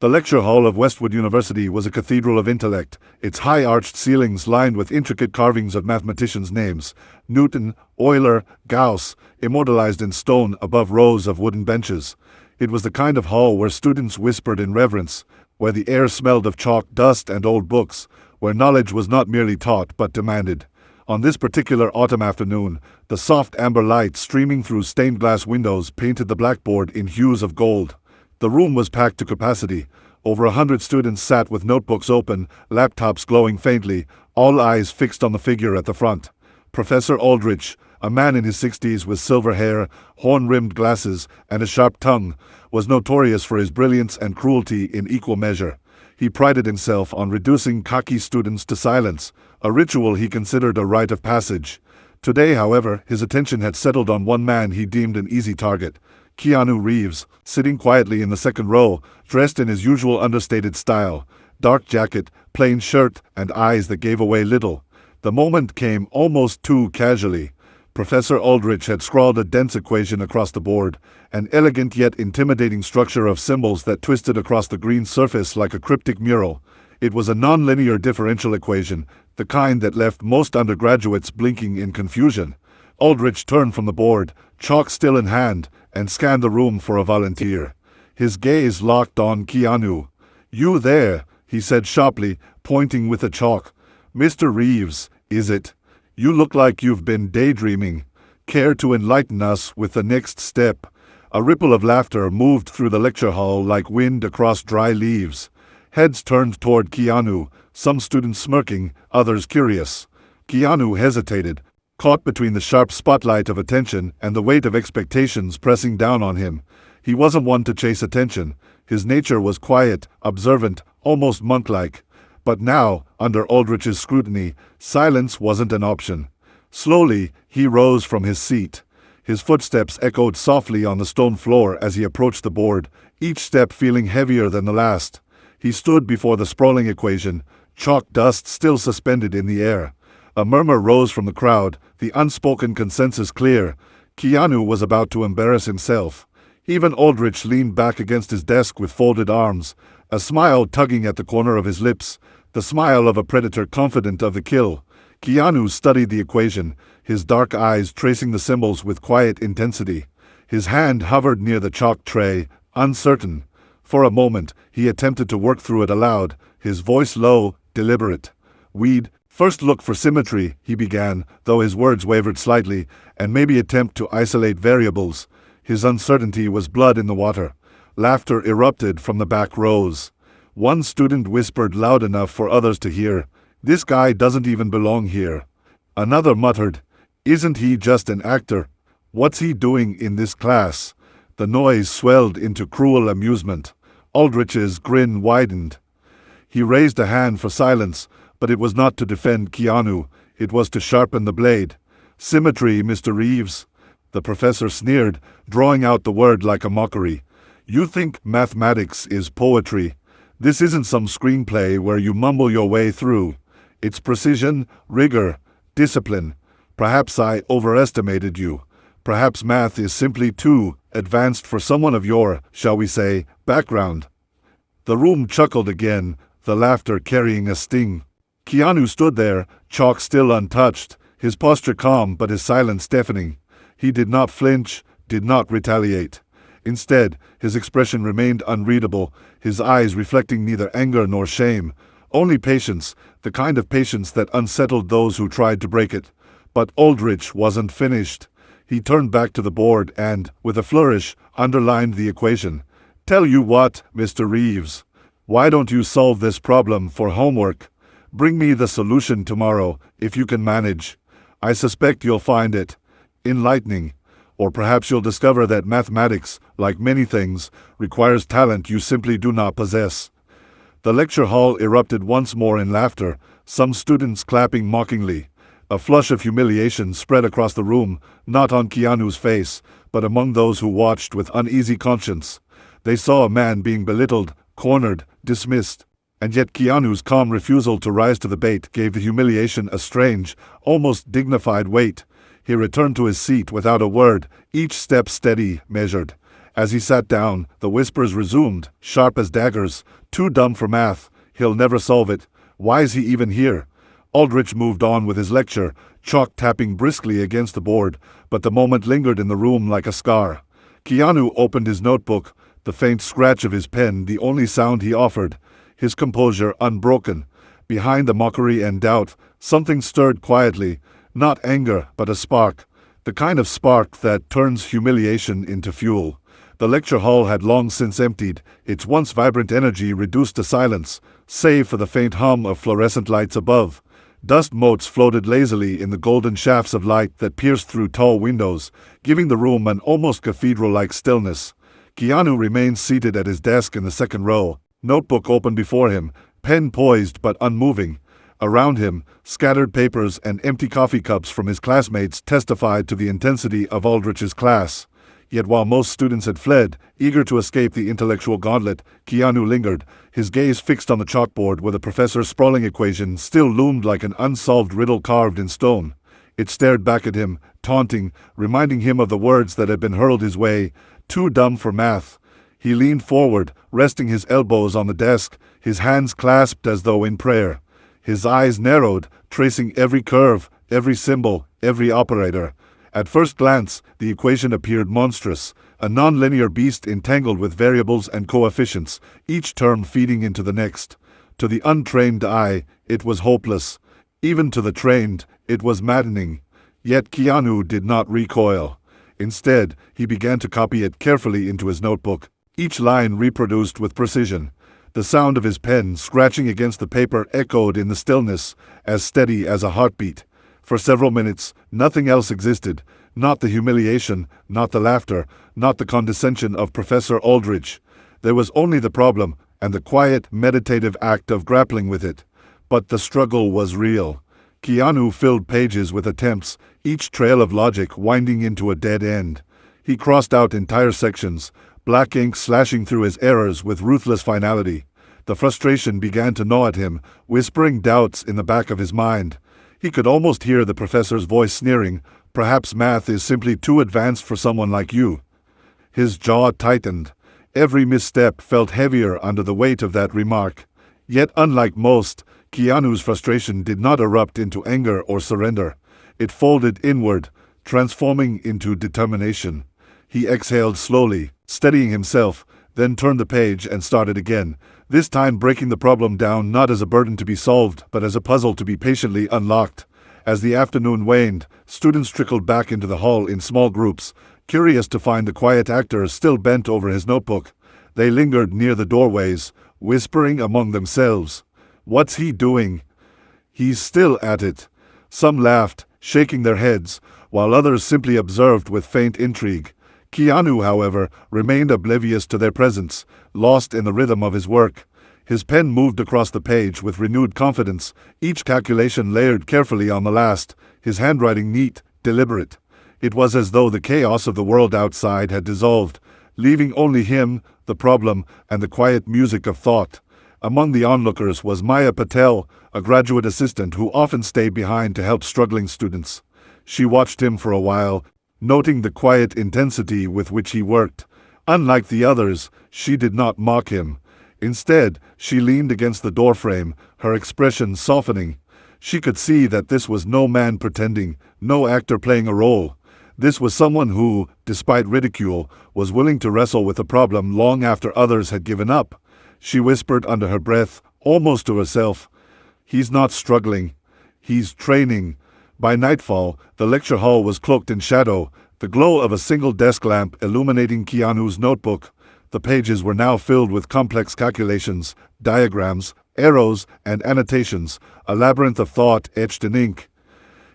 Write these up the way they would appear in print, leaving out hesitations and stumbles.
The lecture hall of Westwood University was a cathedral of intellect, its high-arched ceilings lined with intricate carvings of mathematicians' names: Newton, Euler, Gauss, immortalized in stone above rows of wooden benches. It was the kind of hall where students whispered in reverence, where the air smelled of chalk, dust, and old books, where knowledge was not merely taught but demanded. On this particular autumn afternoon, the soft amber light streaming through stained glass windows painted the blackboard in hues of gold. The room was packed to capacity. Over 100 students sat with notebooks open, laptops glowing faintly, all eyes fixed on the figure at the front. Professor Aldrich, a man in his 60s with silver hair, horn-rimmed glasses, and a sharp tongue, was notorious for his brilliance and cruelty in equal measure. He prided himself on reducing cocky students to silence, a ritual he considered a rite of passage. Today, however, his attention had settled on one man he deemed an easy target: Keanu Reeves, sitting quietly in the second row, dressed in his usual understated style, dark jacket, plain shirt, and eyes that gave away little. The moment came almost too casually. Professor Aldrich had scrawled a dense equation across the board, an elegant yet intimidating structure of symbols that twisted across the green surface like a cryptic mural. It was a nonlinear differential equation, the kind that left most undergraduates blinking in confusion. Aldrich turned from the board, chalk still in hand, and scanned the room for a volunteer. His gaze locked on Keanu. "You there," he said sharply, pointing with the chalk. "Mr. Reeves, is it? You look like you've been daydreaming. Care to enlighten us with the next step?" A ripple of laughter moved through the lecture hall like wind across dry leaves. Heads turned toward Keanu, some students smirking, others curious. Keanu hesitated, caught between the sharp spotlight of attention and the weight of expectations pressing down on him. He wasn't one to chase attention. His nature was quiet, observant, almost monk-like. But now, under Aldrich's scrutiny, silence wasn't an option. Slowly, he rose from his seat. His footsteps echoed softly on the stone floor as he approached the board, each step feeling heavier than the last. He stood before the sprawling equation, chalk dust still suspended in the air. A murmur rose from the crowd, the unspoken consensus clear. Keanu was about to embarrass himself. Even Aldrich leaned back against his desk with folded arms, a smile tugging at the corner of his lips, the smile of a predator confident of the kill. Keanu studied the equation, his dark eyes tracing the symbols with quiet intensity. His hand hovered near the chalk tray, uncertain. For a moment, he attempted to work through it aloud, his voice low, deliberate. "We'd first look for symmetry," he began, though his words wavered slightly, "and maybe attempt to isolate variables." His uncertainty was blood in the water. Laughter erupted from the back rows. One student whispered loud enough for others to hear, "This guy doesn't even belong here." Another muttered, "Isn't he just an actor? What's he doing in this class?" The noise swelled into cruel amusement. Aldrich's grin widened. He raised a hand for silence, but it was not to defend Keanu, it was to sharpen the blade. "Symmetry, Mr. Reeves." The professor sneered, drawing out the word like a mockery. "You think mathematics is poetry? This isn't some screenplay where you mumble your way through. It's precision, rigor, discipline. Perhaps I overestimated you. Perhaps math is simply too advanced for someone of your, shall we say, background." The room chuckled again, the laughter carrying a sting. Keanu stood there, chalk still untouched, his posture calm but his silence deafening. He did not flinch, did not retaliate. Instead, his expression remained unreadable, his eyes reflecting neither anger nor shame, only patience, the kind of patience that unsettled those who tried to break it. But Aldrich wasn't finished. He turned back to the board and, with a flourish, underlined the equation. "Tell you what, Mr. Reeves. Why don't you solve this problem for homework? Bring me the solution tomorrow, if you can manage. I suspect you'll find it enlightening. Or perhaps you'll discover that mathematics, like many things, requires talent you simply do not possess." The lecture hall erupted once more in laughter, some students clapping mockingly. A flush of humiliation spread across the room, not on Keanu's face, but among those who watched with uneasy conscience. They saw a man being belittled, cornered, dismissed. And yet Keanu's calm refusal to rise to the bait gave the humiliation a strange, almost dignified weight. He returned to his seat without a word, each step steady, measured. As he sat down, the whispers resumed, sharp as daggers. Too dumb for math. He'll never solve it. Why is he even here? Aldrich moved on with his lecture, chalk tapping briskly against the board, but the moment lingered in the room like a scar. Keanu opened his notebook, the faint scratch of his pen the only sound he offered, his composure unbroken. Behind the mockery and doubt, something stirred quietly, not anger, but a spark, the kind of spark that turns humiliation into fuel. The lecture hall had long since emptied, its once vibrant energy reduced to silence, save for the faint hum of fluorescent lights above. Dust motes floated lazily in the golden shafts of light that pierced through tall windows, giving the room an almost cathedral-like stillness. Keanu remained seated at his desk in the second row, notebook open before him, pen poised but unmoving. Around him, scattered papers and empty coffee cups from his classmates testified to the intensity of Aldrich's class. Yet while most students had fled, eager to escape the intellectual gauntlet, Keanu lingered, his gaze fixed on the chalkboard where the professor's sprawling equation still loomed like an unsolved riddle carved in stone. It stared back at him, taunting, reminding him of the words that had been hurled his way, too dumb for math. He leaned forward, resting his elbows on the desk, his hands clasped as though in prayer. His eyes narrowed, tracing every curve, every symbol, every operator. At first glance, the equation appeared monstrous, a nonlinear beast entangled with variables and coefficients, each term feeding into the next. To the untrained eye, it was hopeless. Even to the trained, it was maddening. Yet Keanu did not recoil. Instead, he began to copy it carefully into his notebook, each line reproduced with precision. The sound of his pen scratching against the paper echoed in the stillness, as steady as a heartbeat. For several minutes, nothing else existed, not the humiliation, not the laughter, not the condescension of Professor Aldrich. There was only the problem, and the quiet, meditative act of grappling with it. But the struggle was real. Keanu filled pages with attempts, each trail of logic winding into a dead end. He crossed out entire sections, black ink slashing through his errors with ruthless finality. The frustration began to gnaw at him, whispering doubts in the back of his mind. He could almost hear the professor's voice sneering, "Perhaps math is simply too advanced for someone like you." His jaw tightened. Every misstep felt heavier under the weight of that remark. Yet unlike most, Keanu's frustration did not erupt into anger or surrender. It folded inward, transforming into determination. He exhaled slowly, steadying himself, then turned the page and started again, this time breaking the problem down not as a burden to be solved, but as a puzzle to be patiently unlocked. As the afternoon waned, students trickled back into the hall in small groups, curious to find the quiet actor still bent over his notebook. They lingered near the doorways, whispering among themselves, "What's he doing? He's still at it." Some laughed, shaking their heads, while others simply observed with faint intrigue. Keanu, however, remained oblivious to their presence, lost in the rhythm of his work. His pen moved across the page with renewed confidence, each calculation layered carefully on the last, his handwriting neat, deliberate. It was as though the chaos of the world outside had dissolved, leaving only him, the problem, and the quiet music of thought. Among the onlookers was Maya Patel, a graduate assistant who often stayed behind to help struggling students. She watched him for a while, noting the quiet intensity with which he worked. Unlike the others, she did not mock him. Instead, she leaned against the doorframe, her expression softening. She could see that this was no man pretending, no actor playing a role. This was someone who, despite ridicule, was willing to wrestle with the problem long after others had given up. She whispered under her breath, almost to herself, "He's not struggling. He's training." By nightfall, the lecture hall was cloaked in shadow, the glow of a single desk lamp illuminating Keanu's notebook. The pages were now filled with complex calculations, diagrams, arrows, and annotations, a labyrinth of thought etched in ink.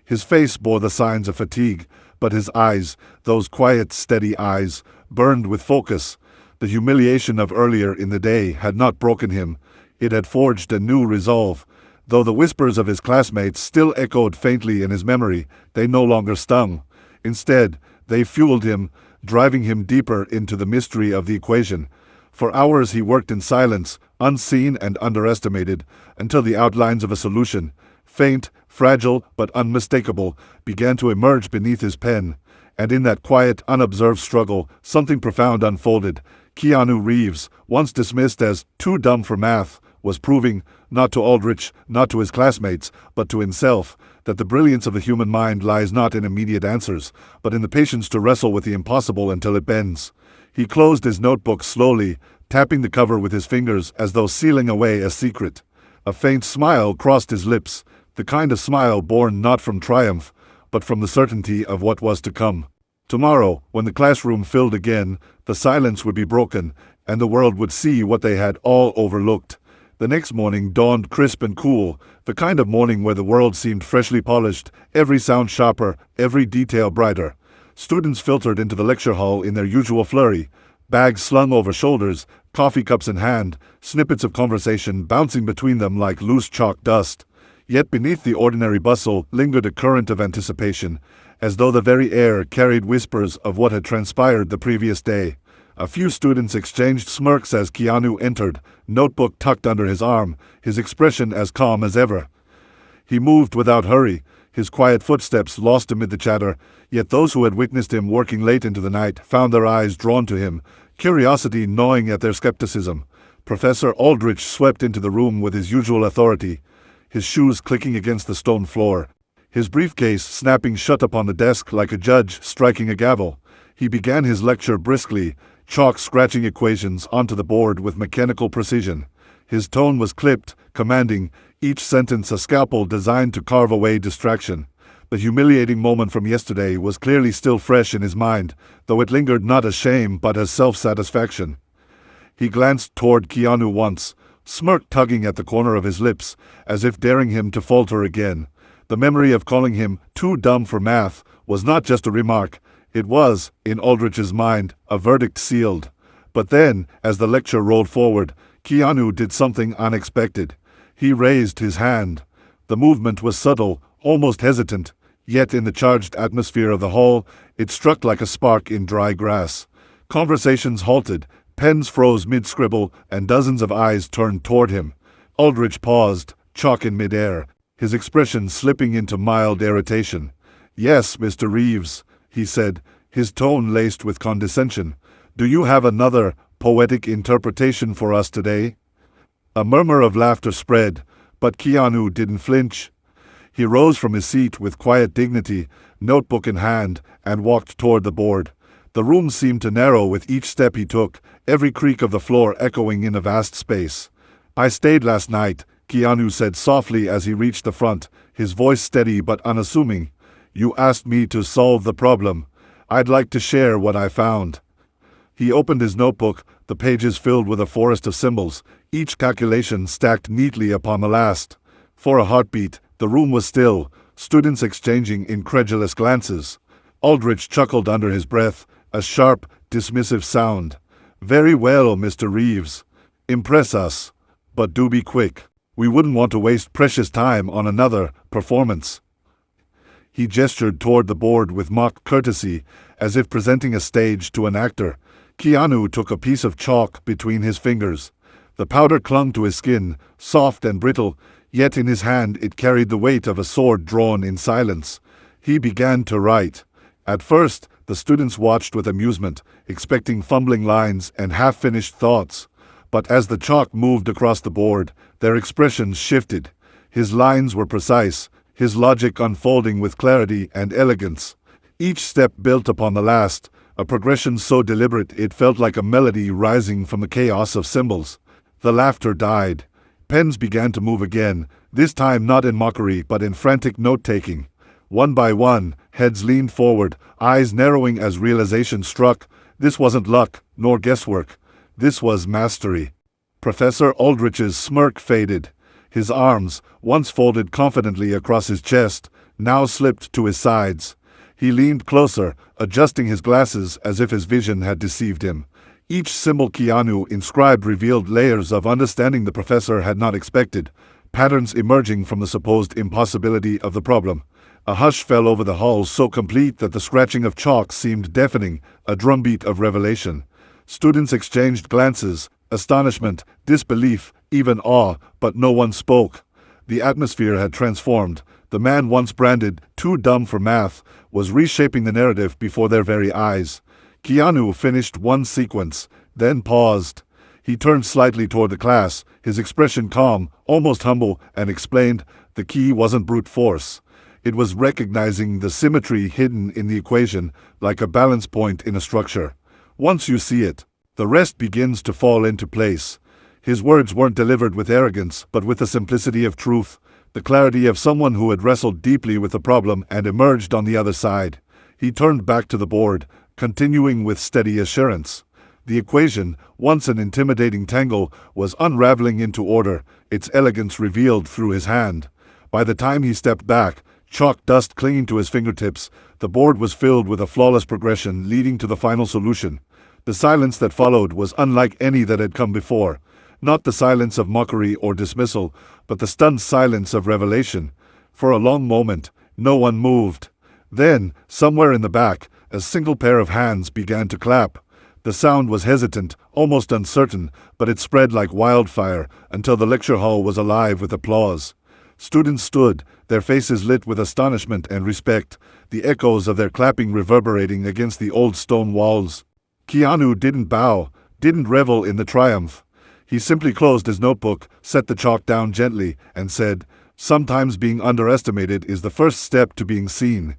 His face bore the signs of fatigue, but his eyes, those quiet, steady eyes, burned with focus. The humiliation of earlier in the day had not broken him. It had forged a new resolve. Though the whispers of his classmates still echoed faintly in his memory, they no longer stung. Instead, they fueled him, driving him deeper into the mystery of the equation. For hours he worked in silence, unseen and underestimated, until the outlines of a solution, faint, fragile, but unmistakable, began to emerge beneath his pen. And in that quiet, unobserved struggle, something profound unfolded. Keanu Reeves, once dismissed as too dumb for math, was proving, not to Aldrich, not to his classmates, but to himself, that the brilliance of the human mind lies not in immediate answers, but in the patience to wrestle with the impossible until it bends. He closed his notebook slowly, tapping the cover with his fingers as though sealing away a secret. A faint smile crossed his lips, the kind of smile born not from triumph, but from the certainty of what was to come. Tomorrow, when the classroom filled again, the silence would be broken, and the world would see what they had all overlooked. The next morning dawned crisp and cool, the kind of morning where the world seemed freshly polished, every sound sharper, every detail brighter. Students filtered into the lecture hall in their usual flurry, bags slung over shoulders, coffee cups in hand, snippets of conversation bouncing between them like loose chalk dust. Yet beneath the ordinary bustle lingered a current of anticipation, as though the very air carried whispers of what had transpired the previous day. A few students exchanged smirks as Keanu entered, notebook tucked under his arm, his expression as calm as ever. He moved without hurry, his quiet footsteps lost amid the chatter, yet those who had witnessed him working late into the night found their eyes drawn to him, curiosity gnawing at their skepticism. Professor Aldrich swept into the room with his usual authority, his shoes clicking against the stone floor, his briefcase snapping shut upon the desk like a judge striking a gavel. He began his lecture briskly, chalk scratching equations onto the board with mechanical precision. His tone was clipped, commanding, each sentence a scalpel designed to carve away distraction. The humiliating moment from yesterday was clearly still fresh in his mind, though it lingered not as shame but as self-satisfaction. He glanced toward Keanu once, smirk tugging at the corner of his lips, as if daring him to falter again. The memory of calling him too dumb for math was not just a remark. It was, in Aldrich's mind, a verdict sealed. But then, as the lecture rolled forward, Keanu did something unexpected. He raised his hand. The movement was subtle, almost hesitant, yet in the charged atmosphere of the hall, it struck like a spark in dry grass. Conversations halted, pens froze mid-scribble, and dozens of eyes turned toward him. Aldrich paused, chalk in midair, his expression slipping into mild irritation. "Yes, Mr. Reeves," he said, his tone laced with condescension. "Do you have another, poetic interpretation for us today?" A murmur of laughter spread, but Keanu didn't flinch. He rose from his seat with quiet dignity, notebook in hand, and walked toward the board. The room seemed to narrow with each step he took, every creak of the floor echoing in a vast space. "I stayed last night," Keanu said softly as he reached the front, his voice steady but unassuming. "You asked me to solve the problem. I'd like to share what I found." He opened his notebook, the pages filled with a forest of symbols, each calculation stacked neatly upon the last. For a heartbeat, the room was still, students exchanging incredulous glances. Aldrich chuckled under his breath, a sharp, dismissive sound. "Very well, Mr. Reeves. Impress us. But do be quick. We wouldn't want to waste precious time on another performance." He gestured toward the board with mock courtesy, as if presenting a stage to an actor. Keanu took a piece of chalk between his fingers. The powder clung to his skin, soft and brittle, yet in his hand it carried the weight of a sword drawn in silence. He began to write. At first, the students watched with amusement, expecting fumbling lines and half-finished thoughts. But as the chalk moved across the board, their expressions shifted. His lines were precise, his logic unfolding with clarity and elegance. Each step built upon the last, a progression so deliberate it felt like a melody rising from the chaos of symbols. The laughter died. Pens began to move again, this time not in mockery but in frantic note-taking. One by one, heads leaned forward, eyes narrowing as realization struck. This wasn't luck, nor guesswork. This was mastery. Professor Aldrich's smirk faded. His arms, once folded confidently across his chest, now slipped to his sides. He leaned closer, adjusting his glasses as if his vision had deceived him. Each symbol Keanu inscribed revealed layers of understanding the professor had not expected, patterns emerging from the supposed impossibility of the problem. A hush fell over the hall so complete that the scratching of chalk seemed deafening, a drumbeat of revelation. Students exchanged glances, astonishment, disbelief, even awe, but no one spoke. The atmosphere had transformed. The man once branded too dumb for math was reshaping the narrative before their very eyes. Keanu finished one sequence, then paused. He turned slightly toward the class, his expression calm, almost humble, and explained, the key wasn't brute force. It was recognizing the symmetry hidden in the equation, like a balance point in a structure. Once you see it, the rest begins to fall into place. His words weren't delivered with arrogance, but with the simplicity of truth, the clarity of someone who had wrestled deeply with the problem and emerged on the other side. He turned back to the board, continuing with steady assurance. The equation, once an intimidating tangle, was unraveling into order, its elegance revealed through his hand. By the time he stepped back, chalk dust clinging to his fingertips, the board was filled with a flawless progression leading to the final solution. The silence that followed was unlike any that had come before. Not the silence of mockery or dismissal, but the stunned silence of revelation. For a long moment, no one moved. Then, somewhere in the back, a single pair of hands began to clap. The sound was hesitant, almost uncertain, but it spread like wildfire until the lecture hall was alive with applause. Students stood, their faces lit with astonishment and respect, the echoes of their clapping reverberating against the old stone walls. Keanu didn't bow, didn't revel in the triumph. He simply closed his notebook, set the chalk down gently, and said, "Sometimes being underestimated is the first step to being seen."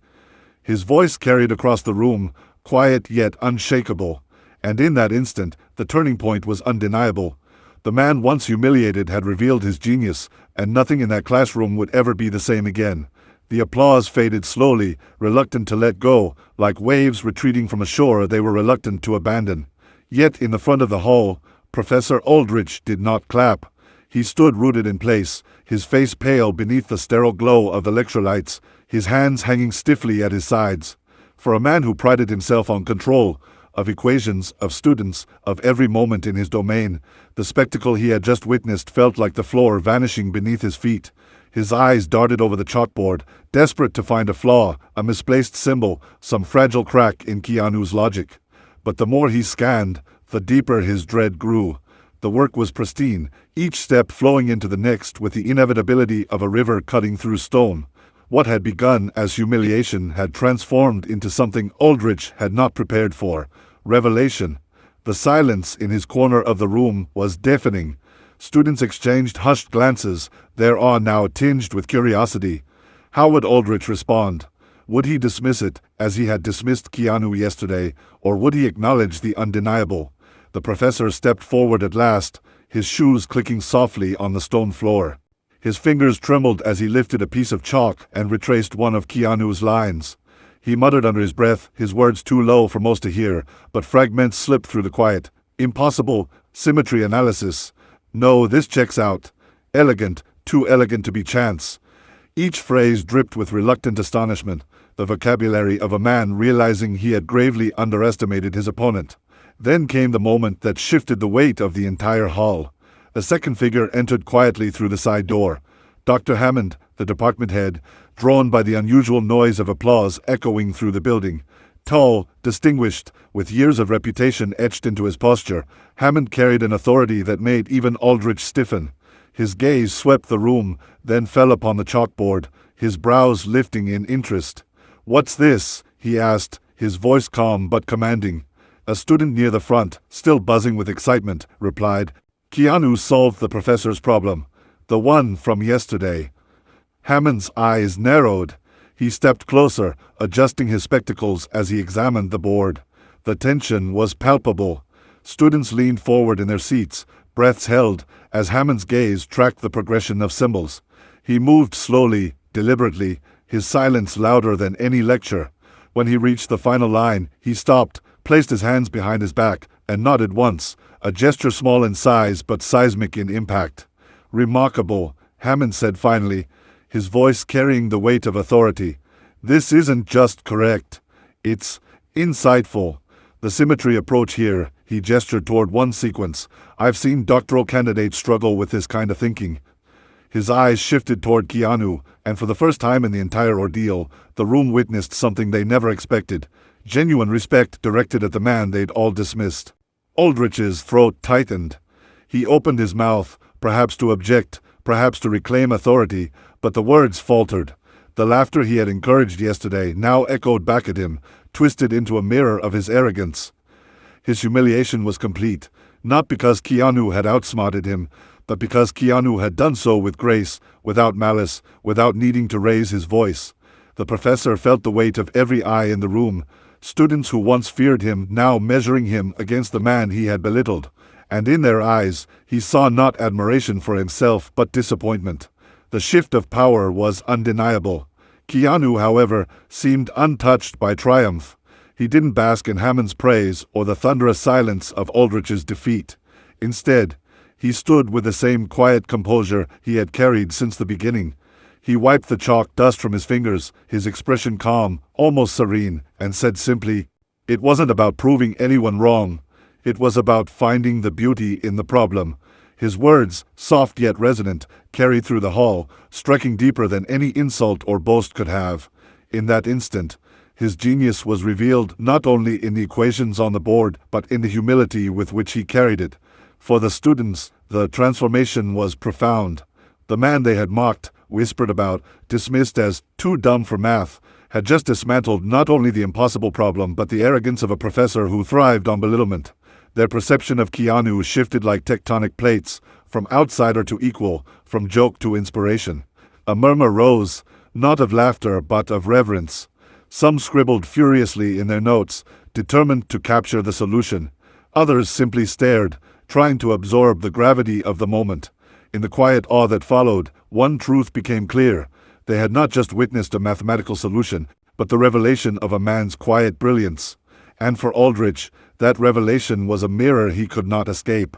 His voice carried across the room, quiet yet unshakable. And in that instant, the turning point was undeniable. The man once humiliated had revealed his genius, and nothing in that classroom would ever be the same again. The applause faded slowly, reluctant to let go, like waves retreating from a shore they were reluctant to abandon. Yet in the front of the hall, Professor Aldrich did not clap. He stood rooted in place, his face pale beneath the sterile glow of the lecture lights, his hands hanging stiffly at his sides. For a man who prided himself on control, of equations, of students, of every moment in his domain, the spectacle he had just witnessed felt like the floor vanishing beneath his feet. His eyes darted over the chalkboard, desperate to find a flaw, a misplaced symbol, some fragile crack in Keanu's logic. But the more he scanned, the deeper his dread grew. The work was pristine, each step flowing into the next with the inevitability of a river cutting through stone. What had begun as humiliation had transformed into something Aldrich had not prepared for. Revelation. The silence in his corner of the room was deafening. Students exchanged hushed glances, their awe now tinged with curiosity. How would Aldrich respond? Would he dismiss it, as he had dismissed Keanu yesterday, or would he acknowledge the undeniable? The professor stepped forward at last, his shoes clicking softly on the stone floor. His fingers trembled as he lifted a piece of chalk and retraced one of Keanu's lines. He muttered under his breath, his words too low for most to hear, but fragments slipped through the quiet. Impossible. Symmetry analysis. No, this checks out. Elegant. Too elegant to be chance. Each phrase dripped with reluctant astonishment, the vocabulary of a man realizing he had gravely underestimated his opponent. Then came the moment that shifted the weight of the entire hall. A second figure entered quietly through the side door. Dr. Hammond, the department head, drawn by the unusual noise of applause echoing through the building. Tall, distinguished, with years of reputation etched into his posture, Hammond carried an authority that made even Aldrich stiffen. His gaze swept the room, then fell upon the chalkboard, his brows lifting in interest. "What's this?" he asked, his voice calm but commanding. A student near the front, still buzzing with excitement, replied, "Keanu solved the professor's problem. The one from yesterday." Hammond's eyes narrowed. He stepped closer, adjusting his spectacles as he examined the board. The tension was palpable. Students leaned forward in their seats, breaths held, as Hammond's gaze tracked the progression of symbols. He moved slowly, deliberately, his silence louder than any lecture. When he reached the final line, he stopped, placed his hands behind his back, and nodded once, a gesture small in size but seismic in impact. "Remarkable," Hammond said finally, his voice carrying the weight of authority. "This isn't just correct. It's insightful. The symmetry approach here," he gestured toward one sequence. "I've seen doctoral candidates struggle with this kind of thinking." His eyes shifted toward Keanu, and for the first time in the entire ordeal, the room witnessed something they never expected. Genuine respect directed at the man they'd all dismissed. Aldrich's throat tightened. He opened his mouth, perhaps to object, perhaps to reclaim authority, but the words faltered. The laughter he had encouraged yesterday now echoed back at him, twisted into a mirror of his arrogance. His humiliation was complete, not because Keanu had outsmarted him, but because Keanu had done so with grace, without malice, without needing to raise his voice. The professor felt the weight of every eye in the room, students who once feared him now measuring him against the man he had belittled. And in their eyes, he saw not admiration for himself, but disappointment. The shift of power was undeniable. Keanu, however, seemed untouched by triumph. He didn't bask in Hammond's praise or the thunderous silence of Aldrich's defeat. Instead, he stood with the same quiet composure he had carried since the beginning. He wiped the chalk dust from his fingers, his expression calm, almost serene, and said simply, "It wasn't about proving anyone wrong. It was about finding the beauty in the problem." His words, soft yet resonant, carried through the hall, striking deeper than any insult or boast could have. In that instant, his genius was revealed not only in the equations on the board, but in the humility with which he carried it. For the students, the transformation was profound. The man they had mocked, whispered about, dismissed as too dumb for math, had just dismantled not only the impossible problem but the arrogance of a professor who thrived on belittlement. Their perception of Keanu shifted like tectonic plates, from outsider to equal, from joke to inspiration. A murmur rose, not of laughter but of reverence. Some scribbled furiously in their notes, determined to capture the solution. Others simply stared, trying to absorb the gravity of the moment. In the quiet awe that followed, one truth became clear. They had not just witnessed a mathematical solution, but the revelation of a man's quiet brilliance. And for Aldrich, that revelation was a mirror he could not escape.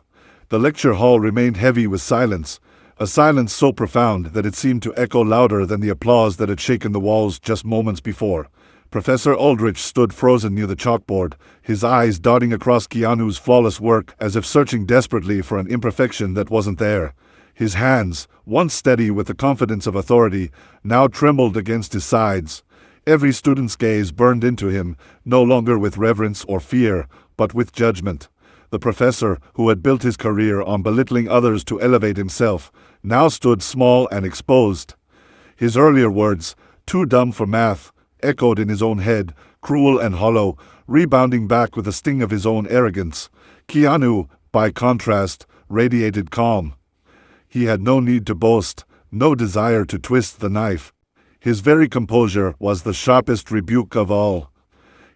The lecture hall remained heavy with silence, a silence so profound that it seemed to echo louder than the applause that had shaken the walls just moments before. Professor Aldrich stood frozen near the chalkboard, his eyes darting across Keanu's flawless work as if searching desperately for an imperfection that wasn't there. His hands, once steady with the confidence of authority, now trembled against his sides. Every student's gaze burned into him, no longer with reverence or fear, but with judgment. The professor, who had built his career on belittling others to elevate himself, now stood small and exposed. His earlier words, "too dumb for math," echoed in his own head, cruel and hollow, rebounding back with the sting of his own arrogance. Keanu, by contrast, radiated calm. He had no need to boast, no desire to twist the knife. His very composure was the sharpest rebuke of all.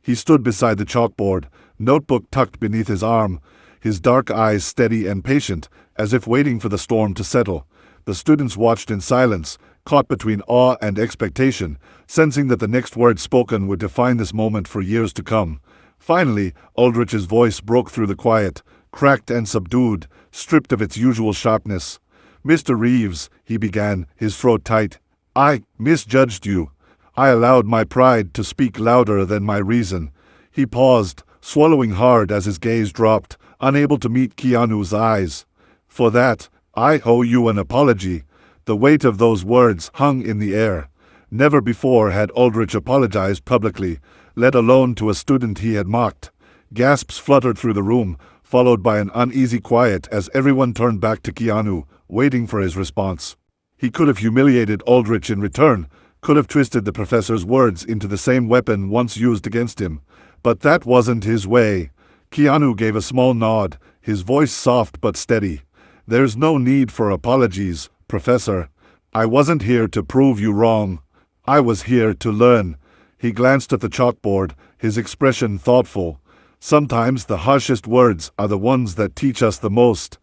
He stood beside the chalkboard, notebook tucked beneath his arm, his dark eyes steady and patient, as if waiting for the storm to settle. The students watched in silence, caught between awe and expectation, sensing that the next word spoken would define this moment for years to come. Finally, Aldrich's voice broke through the quiet, cracked and subdued, stripped of its usual sharpness. "Mr. Reeves," he began, his throat tight, "I misjudged you. I allowed my pride to speak louder than my reason." He paused, swallowing hard as his gaze dropped, unable to meet Keanu's eyes. "For that, I owe you an apology." The weight of those words hung in the air. Never before had Aldrich apologized publicly, let alone to a student he had mocked. Gasps fluttered through the room, followed by an uneasy quiet as everyone turned back to Keanu, waiting for his response. He could have humiliated Aldrich in return, could have twisted the professor's words into the same weapon once used against him. But that wasn't his way. Keanu gave a small nod, his voice soft but steady. "There's no need for apologies, Professor. I wasn't here to prove you wrong. I was here to learn." He glanced at the chalkboard, his expression thoughtful. Sometimes the harshest words are the ones that teach us the most.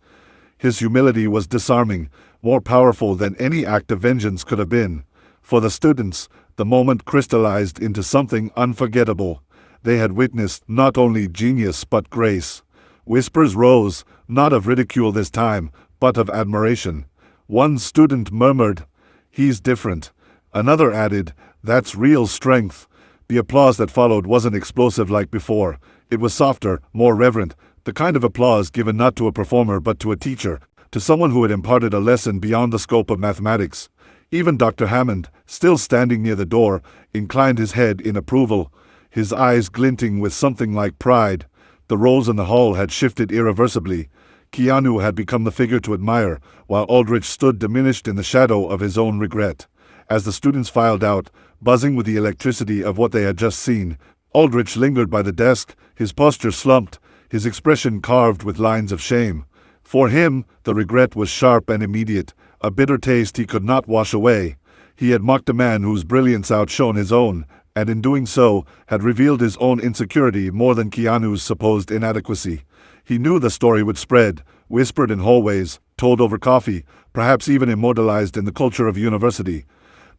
His humility was disarming, more powerful than any act of vengeance could have been. For the students, the moment crystallized into something unforgettable. They had witnessed not only genius but grace. Whispers rose, not of ridicule this time, but of admiration. One student murmured, "He's different." Another added, "That's real strength." The applause that followed wasn't explosive like before. It was softer, more reverent, the kind of applause given not to a performer but to a teacher, to someone who had imparted a lesson beyond the scope of mathematics. Even Dr. Hammond, still standing near the door, inclined his head in approval, his eyes glinting with something like pride. The roles in the hall had shifted irreversibly. Keanu had become the figure to admire, while Aldrich stood diminished in the shadow of his own regret. As the students filed out, buzzing with the electricity of what they had just seen, Aldrich lingered by the desk, his posture slumped, his expression carved with lines of shame. For him, the regret was sharp and immediate, a bitter taste he could not wash away. He had mocked a man whose brilliance outshone his own, and in doing so, had revealed his own insecurity more than Keanu's supposed inadequacy. He knew the story would spread, whispered in hallways, told over coffee, perhaps even immortalized in the culture of university.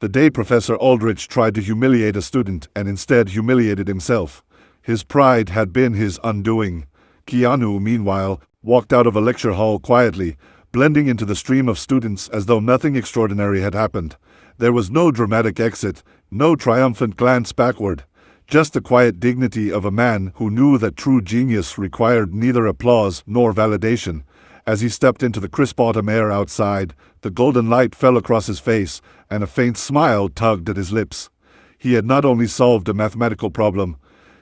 The day Professor Aldrich tried to humiliate a student and instead humiliated himself. His pride had been his undoing. Keanu, meanwhile, walked out of a lecture hall quietly, blending into the stream of students as though nothing extraordinary had happened. There was no dramatic exit, no triumphant glance backward, just the quiet dignity of a man who knew that true genius required neither applause nor validation. As he stepped into the crisp autumn air outside, the golden light fell across his face, and a faint smile tugged at his lips. He had not only solved a mathematical problem,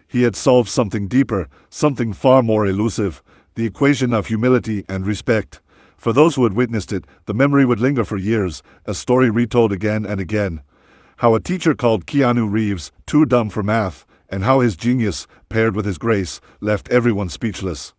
he had solved something deeper, something far more elusive, the equation of humility and respect. For those who had witnessed it, the memory would linger for years, a story retold again and again. How a teacher called Keanu Reeves too dumb for math, and how his genius, paired with his grace, left everyone speechless.